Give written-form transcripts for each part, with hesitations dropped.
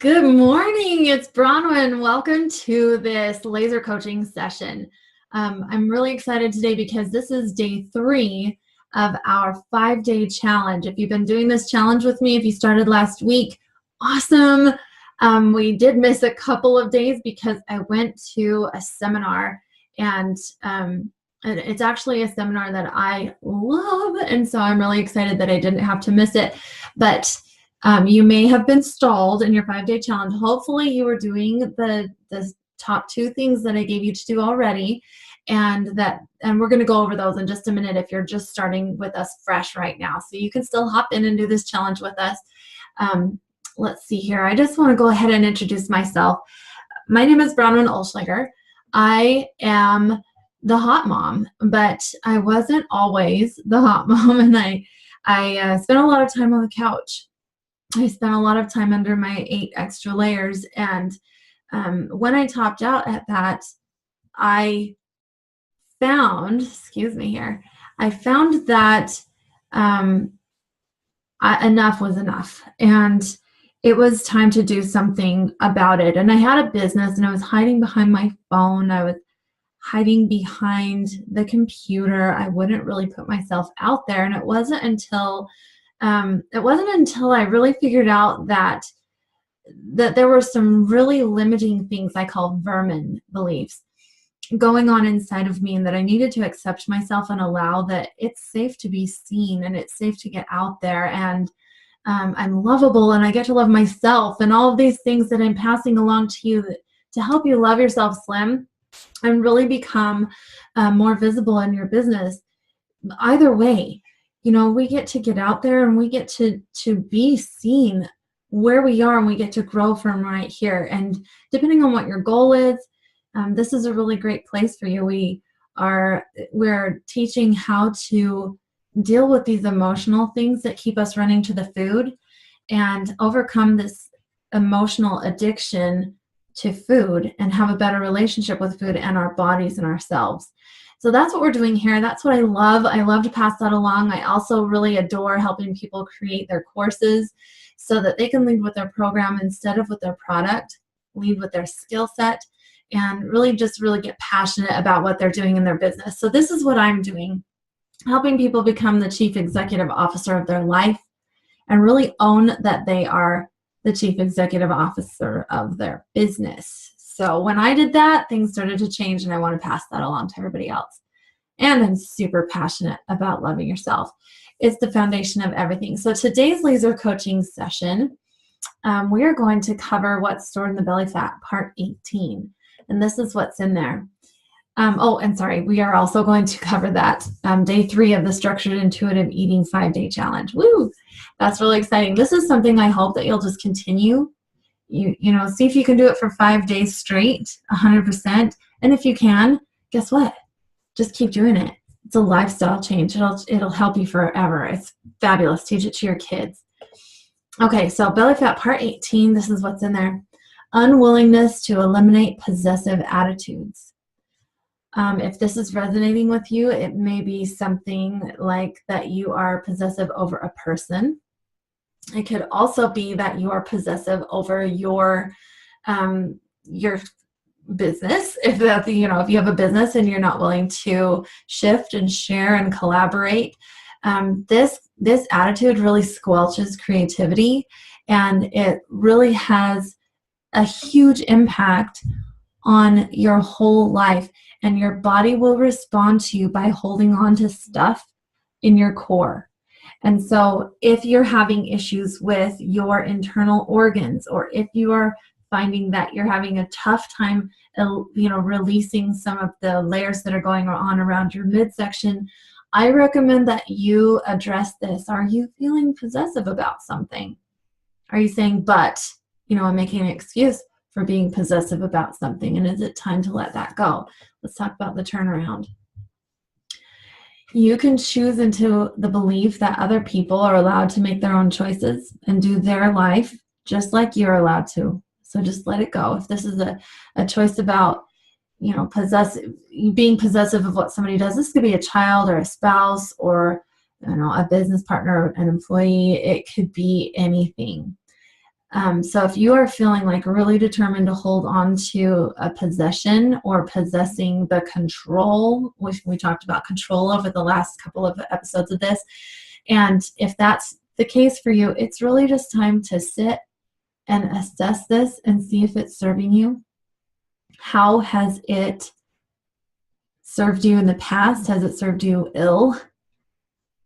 Good morning, it's Bronwen. Welcome to this laser coaching session. I'm really excited today because this is day 3 of our 5-day challenge. If you've been doing this challenge with me, if you started last week, awesome. We did miss a couple of days because I went to a seminar, and it's actually a seminar that I love, and so I'm really excited that I didn't have to miss it. But you may have been stalled in your 5-day challenge. Hopefully you were doing the top 2 things that I gave you to do already, and we're going to go over those in just a minute if you're just starting with us fresh right now. So you can still hop in and do this challenge with us. Let's see here. I just want to go ahead and introduce myself. My name is Bronwen Oehlschlager. I am the hot mom, but I wasn't always the hot mom, and I spent a lot of time on the couch. I spent a lot of time under my 8 extra layers, and when I topped out at that, I found, I found that enough was enough, and it was time to do something about it. And I had a business, and I was hiding behind my phone. I was hiding behind the computer. I wouldn't really put myself out there, and it wasn't until I really figured out that there were some really limiting things I call vermin beliefs going on inside of me, and that I needed to accept myself and allow that it's safe to be seen, and it's safe to get out there, and I'm lovable, and I get to love myself, and all of these things that I'm passing along to you to help you love yourself, Slim, and really become more visible in your business. Either way, you know, we get to get out there, and we get to be seen where we are, and we get to grow from right here. And depending on what your goal is, this is a really great place for you. We're teaching how to deal with these emotional things that keep us running to the food and overcome this emotional addiction to food and have a better relationship with food and our bodies and ourselves. So that's what we're doing here. That's what I love. I love to pass that along. I also really adore helping people create their courses so that they can lead with their program instead of with their product, lead with their skill set, and really get passionate about what they're doing in their business. So this is what I'm doing, helping people become the chief executive officer of their life and really own that they are the chief executive officer of their business. So when I did that, things started to change, and I want to pass that along to everybody else. And I'm super passionate about loving yourself. It's the foundation of everything. So today's laser coaching session, we are going to cover what's stored in the belly fat, part 18. And this is what's in there. We are also going to cover that day 3 of the Structured Intuitive Eating 5-Day Challenge. Woo! That's really exciting. This is something I hope that you'll just continue. You know, see if you can do it for 5 days straight, 100%. And if you can, guess what? Just keep doing it. It's a lifestyle change. It'll help you forever. It's fabulous. Teach it to your kids. Okay, so belly fat part 18, this is what's in there. Unwillingness to eliminate possessive attitudes. If this is resonating with you, it may be something like that you are possessive over a person. It could also be that you are possessive over your business. If you have a business and you're not willing to shift and share and collaborate, this attitude really squelches creativity, and it really has a huge impact on your whole life. And your body will respond to you by holding on to stuff in your core. And so if you're having issues with your internal organs, or if you are finding that you're having a tough time, releasing some of the layers that are going on around your midsection, I recommend that you address this. Are you feeling possessive about something? Are you saying, I'm making an excuse for being possessive about something, and is it time to let that go? Let's talk about the turnaround. You can choose into the belief that other people are allowed to make their own choices and do their life just like you're allowed to. So just let it go. If this is a choice about, being possessive of what somebody does, this could be a child or a spouse or a business partner, an employee. It could be anything. So if you are feeling like really determined to hold on to a possession or possessing the control, which we talked about control over the last couple of episodes of this, and if that's the case for you, it's really just time to sit and assess this and see if it's serving you. How has it served you in the past? Has it served you ill?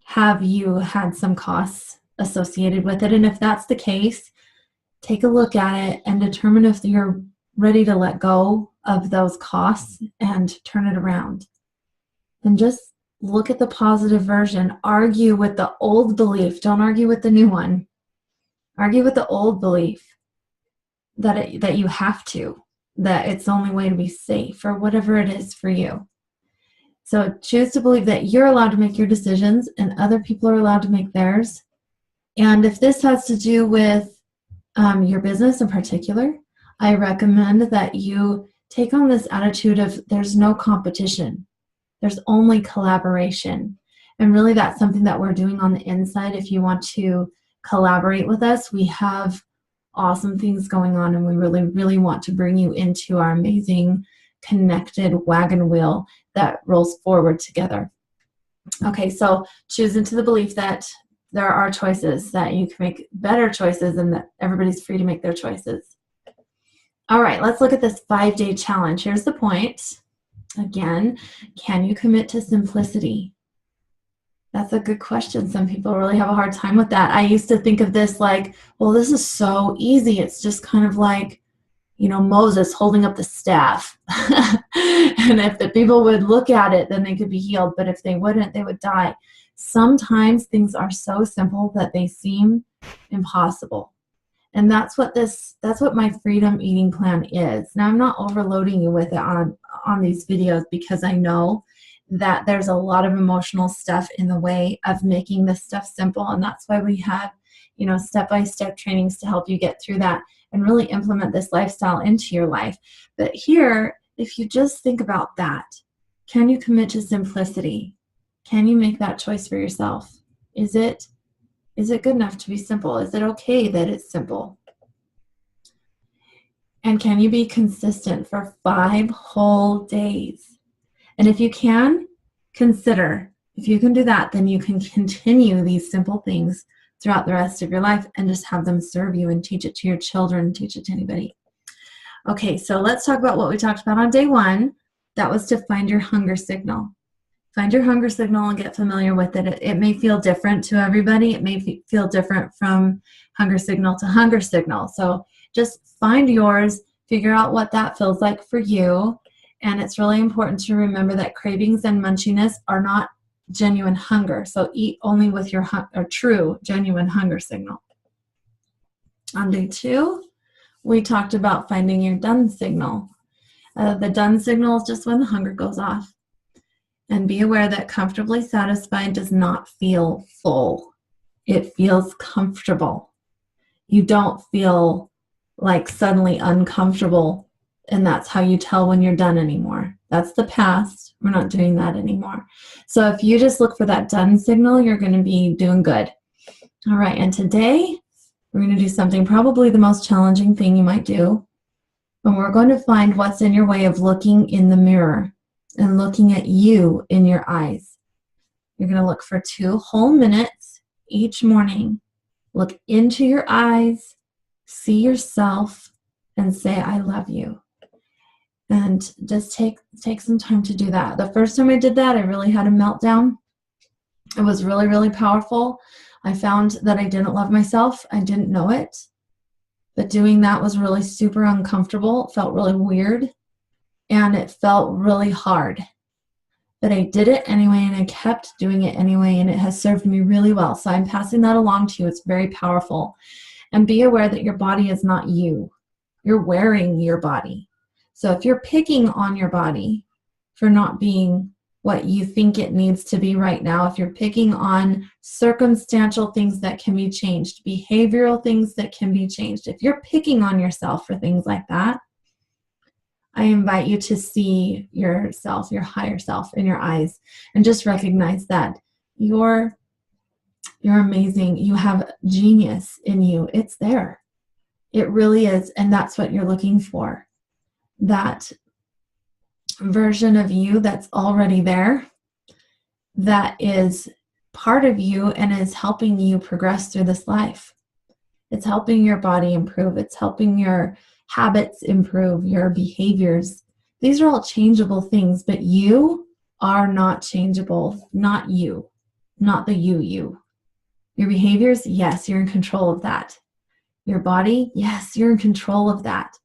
Have you had some costs associated with it? And if that's the case, take a look at it and determine if you're ready to let go of those costs and turn it around. And just look at the positive version. Argue with the old belief. Don't argue with the new one. Argue with the old belief that you have to, that it's the only way to be safe, or whatever it is for you. So choose to believe that you're allowed to make your decisions and other people are allowed to make theirs. And if this has to do with your business in particular, I recommend that you take on this attitude of there's no competition. There's only collaboration. And really that's something that we're doing on the inside. If you want to collaborate with us, we have awesome things going on, and we really, really want to bring you into our amazing connected wagon wheel that rolls forward together. Okay, so choose into the belief that there are choices, that you can make better choices, and that everybody's free to make their choices. All right, let's look at this 5-day challenge. Here's the point. Again, can you commit to simplicity? That's a good question. Some people really have a hard time with that. I used to think of this like, well, this is so easy. It's just kind of like, you know, Moses holding up the staff. And if the people would look at it, then they could be healed. But if they wouldn't, they would die. Sometimes things are so simple that they seem impossible. And that's what my freedom eating plan is. Now, I'm not overloading you with it on these videos because I know that there's a lot of emotional stuff in the way of making this stuff simple. And that's why we have, you know, step-by-step trainings to help you get through that and really implement this lifestyle into your life. But here, if you just think about that, can you commit to simplicity? Can you make that choice for yourself? Is it good enough to be simple? Is it okay that it's simple? And can you be consistent for 5 whole days? And if you can, consider, if you can do that, then you can continue these simple things throughout the rest of your life and just have them serve you and teach it to your children, teach it to anybody. Okay, so let's talk about what we talked about on day 1. That was to find your hunger signal. Find your hunger signal and get familiar with it. It may feel different to everybody. It may feel different from hunger signal to hunger signal. So just find yours, figure out what that feels like for you. And it's really important to remember that cravings and munchiness are not genuine hunger. So eat only with your true, genuine hunger signal. On day 2, we talked about finding your done signal. The done signal is just when the hunger goes off. And be aware that comfortably satisfied does not feel full. It feels comfortable. You don't feel like suddenly uncomfortable, and that's how you tell when you're done anymore. That's the past. We're not doing that anymore. So if you just look for that done signal, you're going to be doing good. All right, and today we're going to do something, probably the most challenging thing you might do. And we're going to find what's in your way of looking in the mirror and looking at you in your eyes. You're going to look for 2 whole minutes each morning. Look into your eyes, see yourself, and say, I love you. And just take some time to do that. The first time I did that, I really had a meltdown. It was really, really powerful. I found that I didn't love myself. I didn't know it. But doing that was really super uncomfortable. It felt really weird. And it felt really hard. But I did it anyway, and I kept doing it anyway, and it has served me really well. So I'm passing that along to you. It's very powerful. And be aware that your body is not you. You're wearing your body. So if you're picking on your body for not being what you think it needs to be right now, if you're picking on circumstantial things that can be changed, behavioral things that can be changed, if you're picking on yourself for things like that, I invite you to see yourself, your higher self in your eyes, and just recognize that you're amazing. You have genius in you. It's there. It really is. And that's what you're looking for. That version of you that's already there, that is part of you and is helping you progress through this life. It's helping your body improve. It's helping your habits improve, your behaviors. These are all changeable things, but you are not changeable. Not you. Not the you. Your behaviors, yes, you're in control of that. Your body, yes, you're in control of that.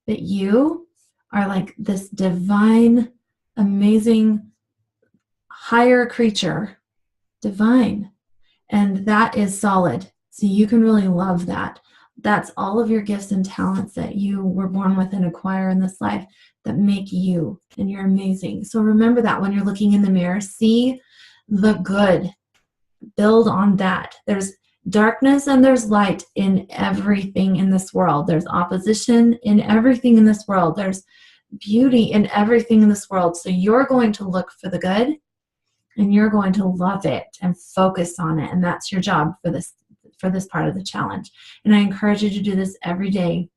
But you are like this divine, amazing, higher creature. Divine. And that is solid. So you can really love that. That's all of your gifts and talents that you were born with and acquire in this life that make you, and you're amazing. So remember that when you're looking in the mirror, see the good. Build on that. There's darkness and there's light in everything in this world. There's opposition in everything in this world. There's beauty in everything in this world. So you're going to look for the good and you're going to love it and focus on it. And that's your job for this part of the challenge. And I encourage you to do this every day.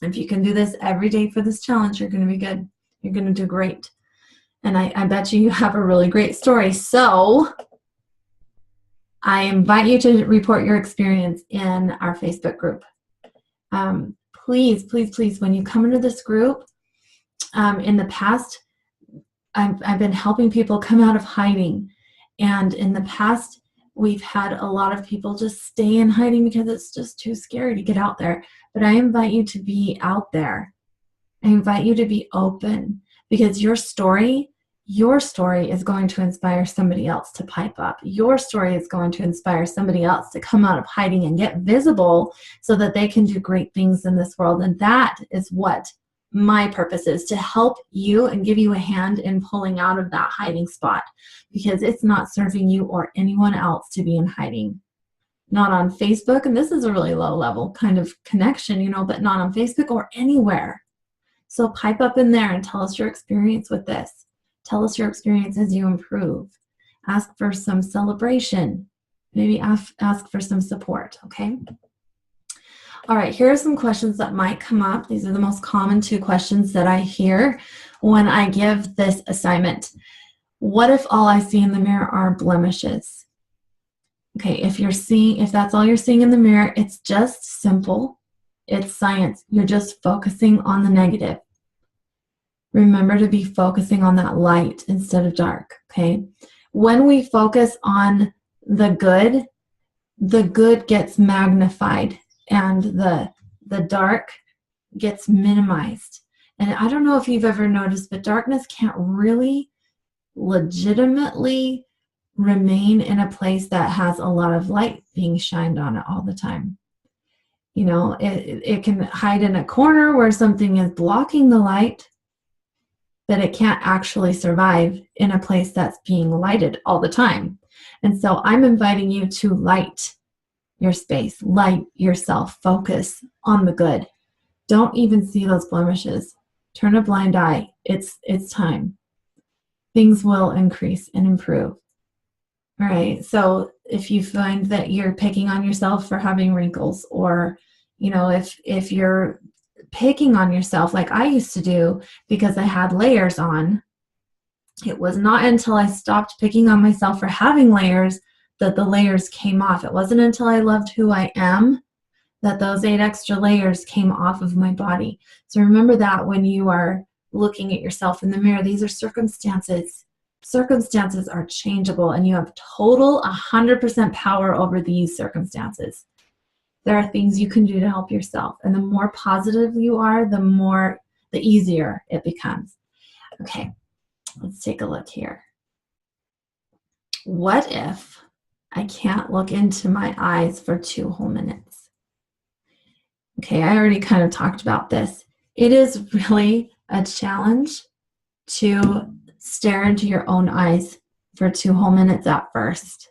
If you can do this every day for this challenge, you're going to be good. You're going to do great. And I bet you have a really great story. So I invite you to report your experience in our Facebook group. Please, please, please, when you come into this group, in the past, I've been helping people come out of hiding. And in the past, we've had a lot of people just stay in hiding because it's just too scary to get out there. But I invite you to be out there. I invite you to be open, because your story is going to inspire somebody else to pipe up. Your story is going to inspire somebody else to come out of hiding and get visible so that they can do great things in this world. And that is what my purpose is, to help you and give you a hand in pulling out of that hiding spot, because it's not serving you or anyone else to be in hiding. Not on Facebook, and this is a really low level kind of connection, you know, but not on Facebook or anywhere. So pipe up in there and tell us your experience with this. Tell us your experience as you improve. Ask for some celebration. Maybe ask for some support, okay? All right, here are some questions that might come up. These are the most common 2 questions that I hear when I give this assignment. What if all I see in the mirror are blemishes? Okay, if that's all you're seeing in the mirror, it's just simple. It's science. You're just focusing on the negative. Remember to be focusing on that light instead of dark, okay? When we focus on the good gets magnified and the dark gets minimized. And I don't know if you've ever noticed, but darkness can't really legitimately remain in a place that has a lot of light being shined on it all the time. You know, it can hide in a corner where something is blocking the light, but it can't actually survive in a place that's being lighted all the time. And so I'm inviting you to light your space, light yourself, focus on the good. Don't even see those blemishes. Turn a blind eye. It's time. Things will increase and improve. All right, so if you find that you're picking on yourself for having wrinkles, or, you know, if you're picking on yourself like I used to do because I had layers on, it was not until I stopped picking on myself for having layers that the layers came off. It wasn't until I loved who I am that those 8 extra layers came off of my body. So remember that when you are looking at yourself in the mirror, these are circumstances. Circumstances are changeable, and you have total 100% power over these circumstances. There are things you can do to help yourself, and the more positive you are, the easier it becomes. Okay, let's take a look here. What if I can't look into my eyes for 2 whole minutes? Okay, I already kind of talked about this. It is really a challenge to stare into your own eyes for 2 whole minutes at first.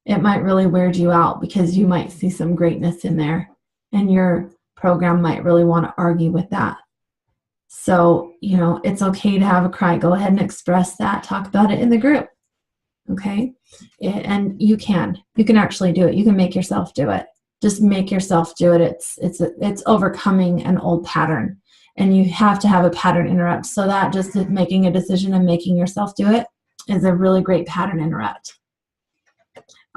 It might really weird you out because you might see some greatness in there, and your program might really want to argue with that. So, you know, it's okay to have a cry. Go ahead and express that. Talk about it in the group. Okay? And you can actually do it. You can make yourself do it. just make yourself do it. It's overcoming an old pattern, and you have to have a pattern interrupt. So that just making a decision and making yourself do it is a really great pattern interrupt.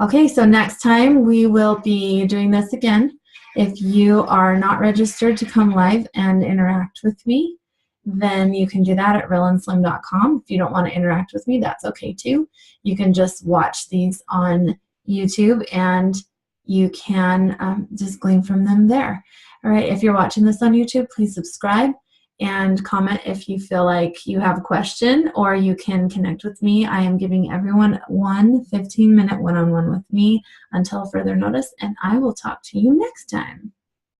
Okay, so next time we will be doing this again. If you are not registered to come live and interact with me, then you can do that at realandslim.com. If you don't want to interact with me, that's okay too. You can just watch these on YouTube, and you can just glean from them there. All right, if you're watching this on YouTube, please subscribe and comment if you feel like you have a question, or you can connect with me. I am giving everyone one 15-minute one-on-one with me until further notice, and I will talk to you next time.